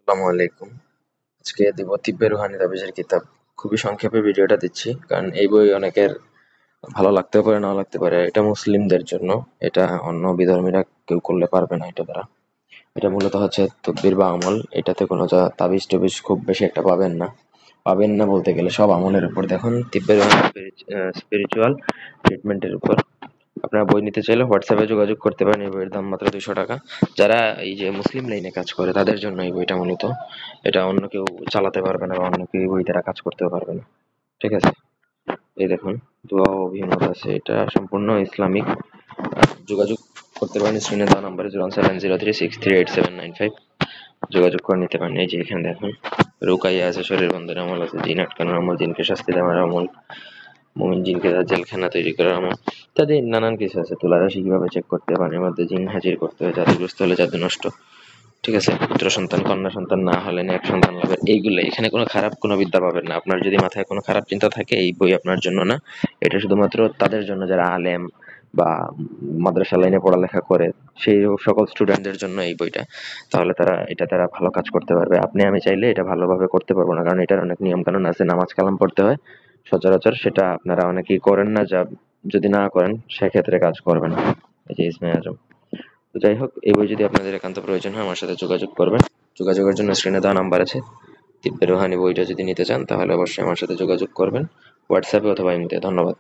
আসসালামু আলাইকুম। আজকে দিব তিব্বে রুহানি তাবিজের কিতাব। খুবই সংক্ষেপে ভিডিওটা দিচ্ছি, কারণ এই বই অনেকের ভালো লাগতেও পারে, নাও লাগতে পারে। এটা মুসলিমদের জন্য, এটা অন্য বিধর্মীরা কেউ করলে পারবে না। এটা মূলত হচ্ছে তকবির বা আমল। এটাতে কোনো তাবিজ টবিজ খুব বেশি একটা পাবেন না বলতে গেলে সব আমলের উপর। দেখুন, তিব্বে রুহানি স্পিরিচুয়াল ট্রিটমেন্টের উপর। আপনারা বই নিতে চাইলে হোয়াটসঅ্যাপে যোগাযোগ করতে পারেন। এই বইয়ের দাম মাত্র 200 টাকা। যারা এই যে মুসলিম লাইনে কাজ করে তাদের জন্য এই বইটা মূলত। এটা অন্য কেউ চালাতে পারবে না বা অন্য কেউ এই বই দ্বারা কাজ করতেও পারবে না। ঠিক আছে, এই দেখুন, দোয়া ও অভিমত আছে। এটা সম্পূর্ণ ইসলামিক। যোগাযোগ করতে পারেন স্ক্রিনে দেওয়া নাম্বারে 07036387995। যোগাযোগ করে নিতে পারেন। এই যে এখানে দেখুন, রুকাইয়া আছে, শরীর বন্ধের আমল আছে, জিন আটকানোর আমল, জিনকে শাস্তি দেওয়ার আমল, মুমিন জিনকে তার জেলখানা তৈরি করার আমল ইত্যাদি নানান কিছু আছে। তুলা রাশি কিভাবে চেক করতে হয়, পানির মধ্যে জিন হাজির করতে হয়, জাদুগ্রস্ত হলে জাদু নষ্ট। ঠিক আছে, পুত্র সন্তান কন্যা সন্তান না হলে এক সন্তান লাভের, এইগুলো। এখানে কোনো খারাপ কোনো বিদ্যা পাবেন না। আপনার যদি মাথায় কোনো খারাপ চিন্তা থাকে, এই বই আপনার জন্য না। এটা শুধুমাত্র তাদের জন্য যারা আলেম বা মাদ্রাসা লাইনে পড়ালেখা করে, সেই সকল স্টুডেন্টদের জন্য এই বইটা। তাহলে তারা ভালো কাজ করতে পারবে। আমি চাইলে এটা ভালোভাবে করতে পারবো না, কারণ এটার অনেক নিয়ম কানুন আছে, নামাজ কালাম পড়তে হয় সচরাচর। সেটা আপনারা অনেকেই করেন না, যা যদি না করেন সেক্ষেত্রে কাজ করবে না। এই যে ইসমে আজম। তো যাই হোক, এই বই যদি আপনাদের একান্ত প্রয়োজন হয় আমার সাথে যোগাযোগ করবেন। যোগাযোগের জন্য স্ক্রিনে দেওয়া নাম্বার আছে। তিব্বে রুহানি বইটা যদি নিতে চান তাহলে অবশ্যই আমার সাথে যোগাযোগ করবেন, হোয়াটসঅ্যাপে অথবা ইমোতে। ধন্যবাদ।